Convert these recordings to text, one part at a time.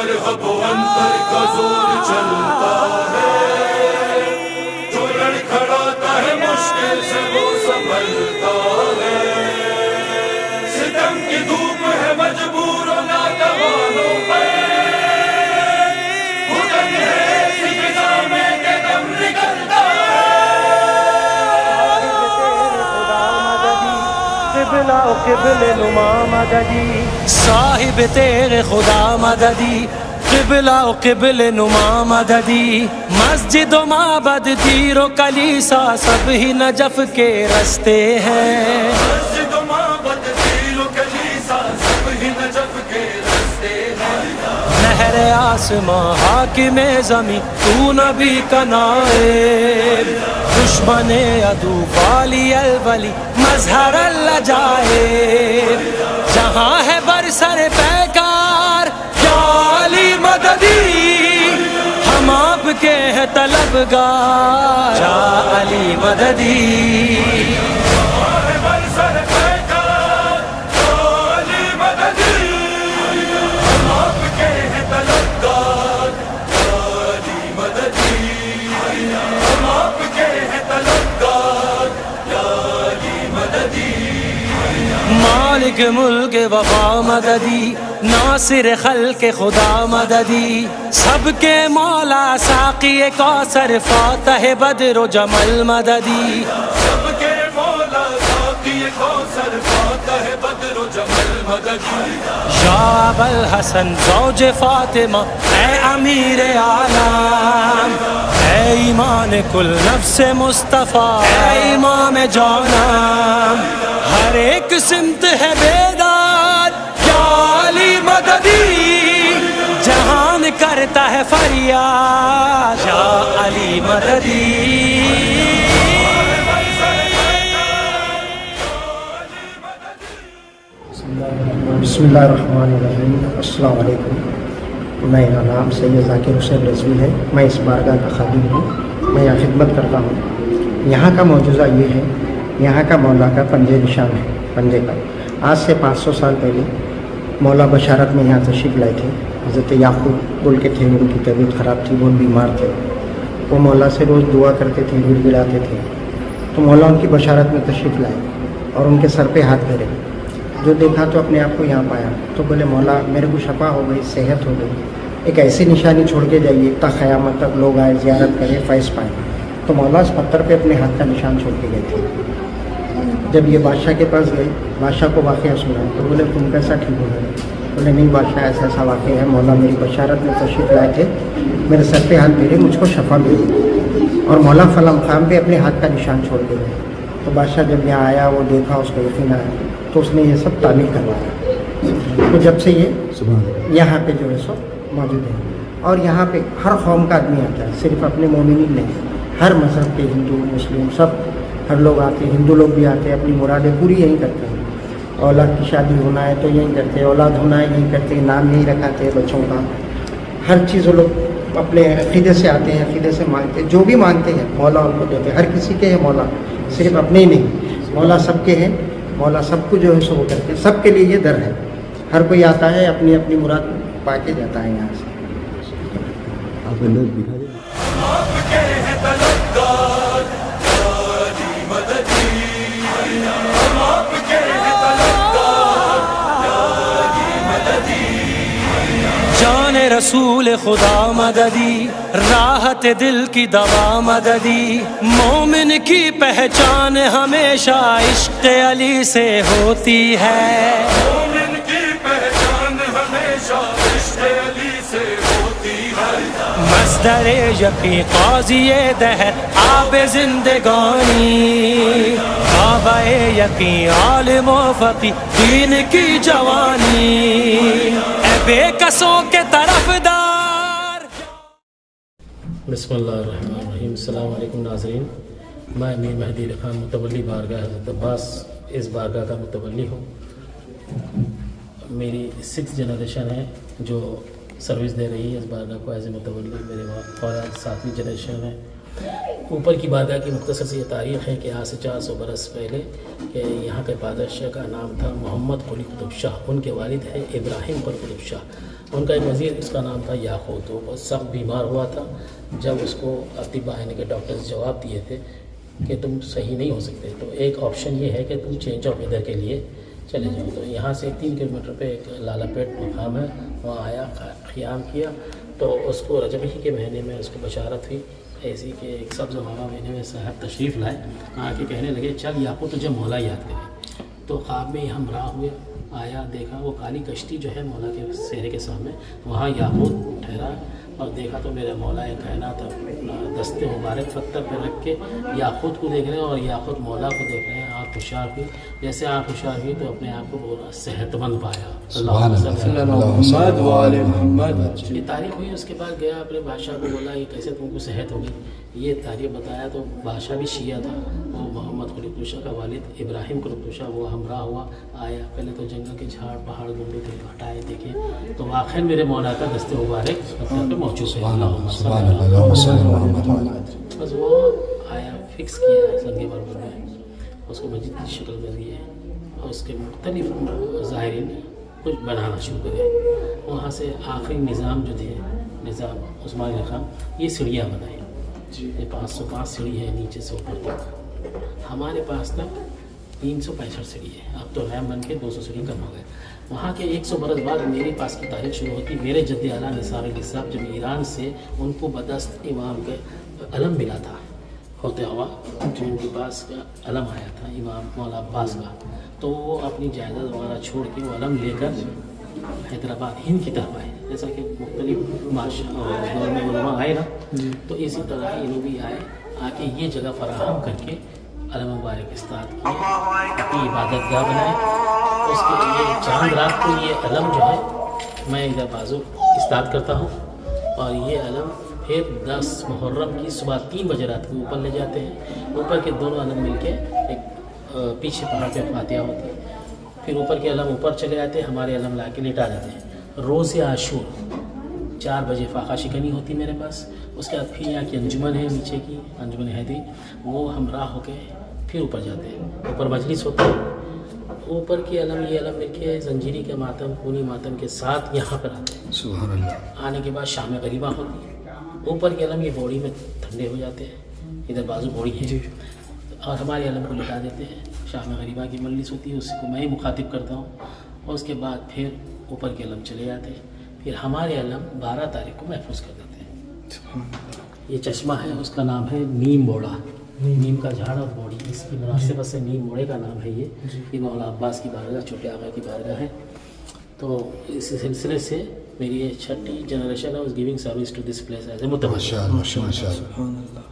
مذہب و انتر کا زور چلتا ہے، جو لڑکھڑاتا ہے مشکل سے وہ سنبھلتا ہے، ستم کی دھوپ ہے مجبور و ناتوانوں پر، گھٹن ہے اسی فضا میں کہ دم نکلتا قبلہ و قبل نما مددی، صاحب تیرے خدا مددی، قبلہ و قبل نما مددی، مسجد و معبد تیر و کلیسا سب ہی نجف کے رستے ہیں، مسجد و معبد تیر و کلیسا سب ہی نجف کے رستے ہیں، مہر آسماں حاکم زمیں تو نبی کا نائب، دشمن عدو والی الولی مظہر اللہ جائے، جہاں ہے برسر پیکار یا علی مددی، ہم آپ کے ہیں طلبگار یا علی مددی، مالک ملک وفا مددی، ناصر خلق خدا مددی، سب کے مولا ساقی کوثر فاتح بدر و جمل مددی، سب کے مولا ساقی کوثر فاتح بدر و جمل مددی، یا ابا الحسن زوج فاطمہ اے امیر عالم، اے ایمان کل نفس مصطفیٰ، اے امام جانم، ہر ایک سمت ہے بیدار یا علی مددی، جہان کرتا ہے فریاد یا علی مددی، بسم اللہ الرحمن الرحیم۔ السلام علیکم۔ میرا نام سید ذاکر حسین رضوی ہے، میں اس بارگاہ کا خادم ہوں، میں یہاں خدمت کرتا ہوں۔ یہاں کا معجزہ یہ ہے، یہاں کا مولا کا پنجے نشان ہے، پنجے کا۔ آج سے 500 سال پہلے مولا بشارت میں یہاں تشریف لائے تھے، حضرت یعقوب بول کے تھے، ان کی طبیعت خراب تھی، بہت بیمار تھے، وہ مولا سے روز دعا کرتے تھے، گڑ گڑاتے تھے، تو مولا ان کی بشارت میں تشریف لائے اور ان کے سر پہ ہاتھ پھیرے، جو دیکھا تو اپنے آپ کو یہاں پایا، تو بولے مولا میرے کو شفا ہو گئی، صحت ہو گئی، ایک ایسی نشانی چھوڑ کے جائیے تا قیامت تک لوگ آئے زیارت کرے فیض پائیں۔ تو مولا اس پتھر پہ اپنے ہاتھ کا نشان چھوڑ کے گئے تھے۔ جب یہ بادشاہ کے پاس گئے، بادشاہ کو واقعہ سنا تو بولے تم کیسا ٹھیک ہو گئے؟ بولے نہیں بادشاہ، ایسا ایسا واقعہ ہے، مولا میری بشارت میں تشریف لائے تھے، میرے سر پہ ہاتھ پھیرے، مجھ کو شفا ملی، اور مولا فلاں مقام پہ اپنے ہاتھ کا نشان چھوڑ کے گئے۔ تو بادشاہ جب یہاں آیا، وہ دیکھا، اس کو یقین آیا، تو اس نے یہ سب تعمیر کروایا۔ تو جب سے یہ یہاں پہ جو ہے سو موجود ہے، اور یہاں پہ ہر قوم کا آدمی آتا ہے، صرف اپنے مومنین نہیں، ہر مذہب کے ہندو مسلم سب، ہر لوگ آتے ہیں، ہندو لوگ بھی آتے ہیں، اپنی مرادیں پوری یہیں کرتے ہیں، اولاد کی شادی ہونا ہے تو یہیں کرتے ہیں، اولاد ہونا ہے یہیں کرتے ہیں، نام یہیں رکھاتے ہیں بچوں کا، ہر چیز وہ لوگ اپنے عقیدے سے آتے ہیں، عقیدے سے مانگتے ہیں، جو بھی مانگتے ہیں مولا ان کو دیتے ہیں، ہر کسی کے ہیں مولا، صرف اپنے ہی نہیں، مولا سب کے ہیں، مولا سب کو جو ہے سو وہ کرتے ہیں، سب کے لیے یہ در ہے، ہر کوئی آتا ہے اپنی اپنی مراد پا کے جاتا ہے یہاں سے۔ آپ اندر دکھا دیں۔ جان رسول خدا مددی، راحت دل کی دوا مددی، مومن کی پہچان ہمیشہ عشق علی سے ہوتی ہے، مومن کی پہچان ہمیشہ عشق علی سے ہوتی ہے، مصدر یقین قاضی دہر آب زندگانی، بابا یقین عالم و فقی دین کی جوانی، اے بے کسوں کے طرفدار۔ بسم اللہ الرحمن الرحیم۔ السلام علیکم ناظرین، میں امیر مہدی علی خان متولی بارگاہ حضرت عباس اس بارگاہ کا متولی ہوں۔ میری 6 جنریشن ہے جو سروس دے رہی ہے اس بارگاہ کو ایز اے متولی، میرے اور آج 7ویں جنریشن ہے۔ اوپر کی بارگاہ کی مختصر سی یہ تاریخ ہے کہ آج سے 400 برس پہلے کہ یہاں کے بادشاہ کا نام تھا محمد قلی قطب شاہ، ان کے والد ہے ابراہیم پر قطب شاہ۔ ان کا ایک وزیر اس کا نام تھا یاقوت، وہ بہت سخت بیمار ہوا تھا. جب اس کو اطباء یعنی کہ ڈاکٹرز جواب دیے تھے کہ تم صحیح نہیں ہو سکتے، تو ایک آپشن یہ ہے کہ تم چینج آف ویدر کے لیے چلے جاؤ. تو یہاں سے 3 کلومیٹر پہ ایک لالا پیٹ مقام ہے، وہاں آیا، قیام کیا. تو اس کو رجب ہی کے مہینے میں اس کو بشارت ہوئی ایسی کہ ایک سبز ہوا مہینے میں صاحب تشریف لائے. آ کے کہنے لگے چل یاقوت تجھے مولا یاد کرے. تو خواب میں ہم راہ ہوئے، آیا دیکھا وہ کالی کشتی جو ہے مولا کے سہرے کے سامنے، وہاں یاقوت ٹھہرا اور دیکھا تو میرے مولا کائنات اپنا دستے مبارک پتھر پہ رکھ کے یاقوت کو دیکھ رہے ہیں اور یاقوت مولا کو دیکھ رہے ہیں. آنکھ ہوشیار ہوئی، جیسے آنکھ ہوشیار ہوئی تو اپنے آپ کو بولا صحت مند پایا. محمد وآل محمد. یہ تاریخ ہوئی. اس کے بعد گیا اپنے بادشاہ کو بولا یہ کیسے تم کو صحت ہوگی، یہ تاریخ بتایا. تو بادشاہ بھی شیعہ تھا، وہ محمد قلی شاہ کا والد ابراہیم قلی شاہ، وہ ہمراہ ہوا. آیا پہلے تو جنگل کے جھاڑ پہاڑ گھومے تھے، ہٹائے دیکھے تو واقعی میرے مولا کا دست مبارک پتھر پہ موجود ہے. بس وہ آیا فکس کیا سنگ مرمر میں، اس کو مسجد کی شکل میں دی ہے اور اس کے مختلف ظاہرین کچھ بنانا شروع کرے. وہاں سے آخری نظام جو تھے، نظام عثمانی خان، یہ سیڑھیاں بنائی. یہ 505 سیڑھی ہے نیچے سے اوپر تک. ہمارے پاس تک 365 سیڑھی ہے. اب تو ریم بن کے 200 سیڑھی کم ہو گئے. وہاں کے 100 برس بعد میرے پاس کی تاریخ شروع ہوتی. میرے جد اعلیٰ نثار علی صاحب جب ایران سے ان کو بدست امام کے علم ملا تھا ہوتے ہوا، ان کے پاس کا علم آیا تھا امام مولا عباس کا، تو وہ اپنی جائیداد وغیرہ چھوڑ کے وہ علم لے کر حیدرآباد ہند کی طرف آئے. جیسا کہ مختلف دور میں علماء آئے نا، تو اسی طرح انہوں بھی آئے، آ کے یہ جگہ فراہم کر کے علم مبارک استاد کی اپنی عبادت گاہ بنائے. اس کے لیے چاند رات کو یہ علم جو ہے میں ادھر بازو استاد کرتا ہوں، اور یہ علم پھر 10 محرم کی صبح 3 بجے رات کو اوپر لے جاتے ہیں. اوپر کے دونوں علم مل کے ایک پیچھے پہاڑ پہ فاتحہ ہوتی ہے، پھر اوپر کے علم اوپر چلے جاتے ہیں، ہمارے علم لا کے لٹا دیتے ہیں. روز عاشور 4 بجے فاقہ شکنی ہوتی میرے پاس. اس کے بعد پھر یہاں کی انجمن ہے نیچے کی انجمن حیدری، وہ ہمراہ ہو کے پھر اوپر جاتے ہیں. اوپر مجلس ہوتا ہے، اوپر کی علم یہ علم مل کے زنجیری کے ماتم خونی ماتم کے ساتھ یہاں پر آتے ہیں. سبحان اللہ. آنے کے بعد شام غریبہ ہوتی ہے. اوپر کے علم یہ بوڑی میں ٹھنڈے ہو جاتے ہیں، ادھر بازو بوڑی ہے، اور ہمارے علم کو لٹا دیتے ہیں. شام غریبہ کی مجلس ہوتی ہے، اس کو میں ہی مخاطب کرتا ہوں. اور اس کے بعد پھر اوپر کے علم چلے جاتے ہیں. پھر ہمارے علم 12 تاریخ کو محفوظ کر دیتے ہیں. یہ چشمہ ہے، اس کا نام ہے نیم بوڑا، نیم کا جھاڑ اور بوڑی، اس کی مناسبت سے نیم بوڑے کا نام ہے. یہ مولا عباس کی بارگاہ، چھوٹے آقا کی بارگاہ ہے. تو اس سلسلے سے میری یہ 6ٹھی جنریشن ہے اس giving service to this place as a متوجہ.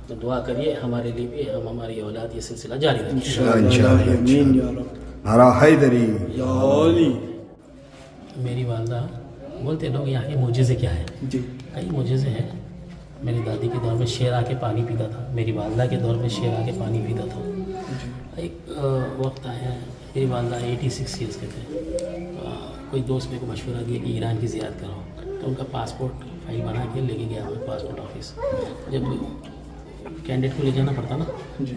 تو دعا کریے ہمارے لیے بھی، ہم ہماری اولاد یہ سلسلہ جاری رکھیں. میری والدہ بولتے لوگ یہاں کے معجزے کیا ہیں؟ کئی معجزے ہیں. میری دادی کے دور میں شیر آ کے پانی پیتا تھا، میری والدہ کے دور میں شیر آ کے پانی پیتا تھا. ایک وقت آیا، میری والدہ 86 ایئرس کے تھے، کوئی دوست میرے کو مشورہ دیا کہ ایران کی زیارت کرو، تو ان کا پاسپورٹ فائل بنا کے لے کے گیا ہوں پاسپورٹ آفس. جب کینڈیڈیٹ کو لے جانا پڑتا نا،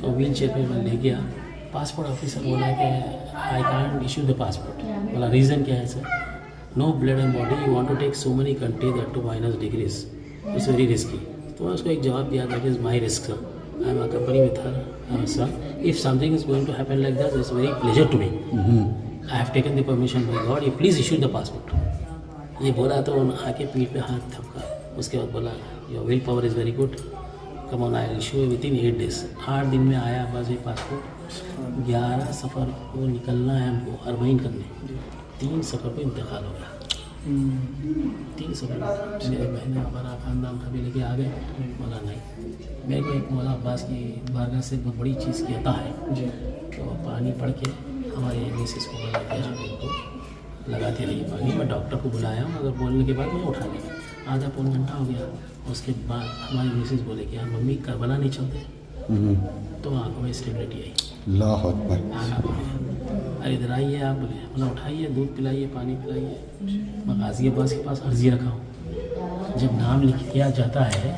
تو ویل چیئر پہ میں لے گیا. پاسپورٹ آفیسر بولا کہ I can't issue the passport. بولا ریزن کیا ہے sir? No blood and body, you want to take so many countries at two minus degrees, it's very risky. تو میں اس کو ایک جواب دیا، that is my risk sir, I am accompany with her sir. If something is going to happen like that, it's very pleasure to me. I have taken the permission by God, you please issue the passport. یہ بولا تو ان آ کے پیٹھ پہ ہاتھ تھپکا. اس کے بعد بولا your will power is very good, come on I will issue within 8 days. 8 دن میں آیا بس یہ پاسپورٹ. 11 سفر کو نکلنا ہے ہم کو اربعین کرنے، 3 سفر کو انتقال ہو گیا. 3 سفر میرے بہنیں ہمارا خاندان قبیلے کے آ گئے. بولا نہیں، میرے کو ایک مولا عباس کی بارگاہ سے بہت بڑی چیز کی عطا ہے. تو پانی پڑھ کے ہمارے مسز کو بولا کہ ان کو لگاتے رہیے پانی. میں ڈاکٹر کو بلایا ہوں، مگر بولنے کے بعد میں اٹھا لیا. آدھا پون گھنٹہ ہو گیا. اس کے بعد ہماری مسز بولے کہ ممی کربلا نہیں چلتے، تو آنکھوں میں اسٹیبلٹی آئی. اللہ اکبر. ارے ادھر آئیے آپ، بولے بولا اٹھائیے، دودھ پلائیے، پانی پلائیے. میں غازی عباس کے پاس عرضی رکھا ہوں. جب نام لکھ دیا جاتا ہے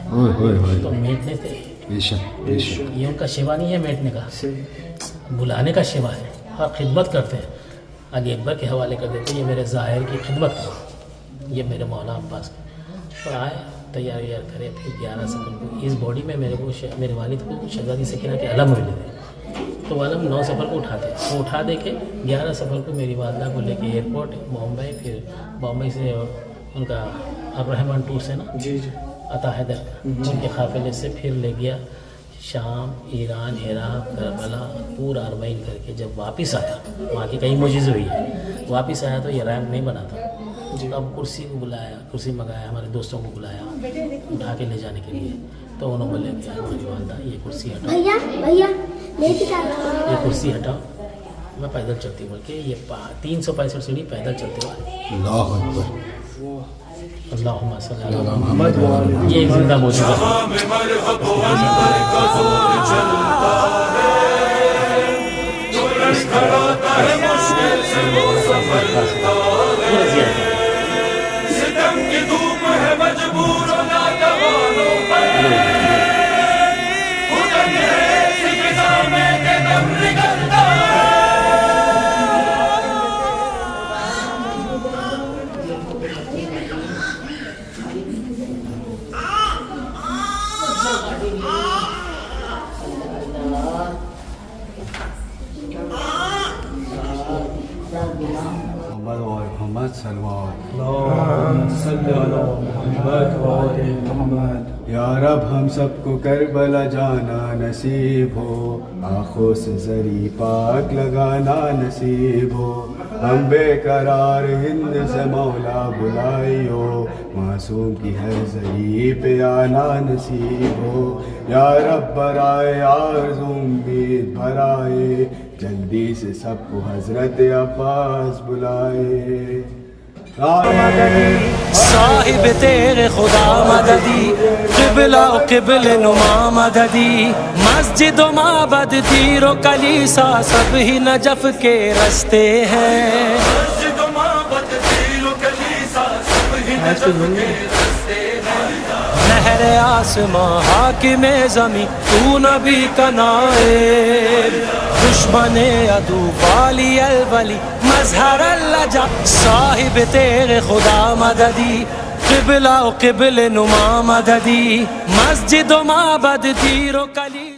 تو میٹنے تھے. یہ ان کا شیوا نہیں ہے میٹنے کا، بلانے کا شیوا ہے. اور خدمت کرتے ہیں، علی اکبر کے حوالے کر دیتے ہیں، یہ میرے ظاہر کی خدمت کرو. یہ میرے مولا عباس کا. اور آئے تیار ویار کرے. پھر 11 سفر کو اس باڈی میں میرے کو میرے والد کو شہزادی سکینہ کے علم ملے تھے. تو وہ علم 9 سفر کو اٹھاتے. وہ اٹھا دے کے 11 سفر کو میری والدہ کو لے کے ایئرپورٹ بامبے. پھر بامبے سے ان کا الرحمان ٹور سے نا عطا حیدر ان کے قافلے سے پھر لے گیا شام، ایران، عراق، کربلا پورا ارمین کر کے. جب واپس آیا وہاں کی کئی معجزے ہوئی ہے. واپس آیا تو یہ ریمپ نہیں بنا تھا. اب کرسی کو بلایا، کرسی منگایا، ہمارے دوستوں کو بلایا اٹھا کے لے جانے کے لیے. تو انہوں بولے کہ ہماری والدہ یہ کرسی ہٹاؤ، یہ کرسی ہٹاؤ، میں پیدل چلتی ہوں. بول کے یہ 365 سیڑھی پیدل چلتے ہوئے. اللہ اکبر. اللہم صلی علی محمد. یہ ایک زندہ موجود ہے. میں مرحب و عنبر کا زور چلتا ہے، جو لڑکھڑاتا ہے مشکل سے وہ سنبھلتا ہے. ستم کی دھوپ ہے مجبور و ناتوانوں پر، خدن ہے ایسی فضا میں کہ دم نکلتا ہے. محمد سلمان. محمد. یا رب ہم سب کو کربلا جانا نصیب ہو، آنکھوں سے زری پاک لگانا نصیب ہو. ہم بے قرار ہند سے مولا بلائیو، معصوم کی ہر زری پہ آنا نصیب ہو. یا رب برائے آرزو امید بھرائے، جلدی سے سب کو حضرت عباس بلائے. صاحب تیرے خدا مددی، قبلہ و قبل نما مددی، مسجد و معبد تیر و کلیسا سب ہی نجف کے رستے ہیں. مسجد و معبد تیر و کلیسا سب ہی نجف کے رستے ہیں. نہر آسماں حاکم زمیں تو نبی کا نائب، دشمن عدو والی الولی مظہر اللجا. صاحب تیرے خدا مددی، قبلہ و قبل نما مددی، مسجد و معبد تیر و کلیسا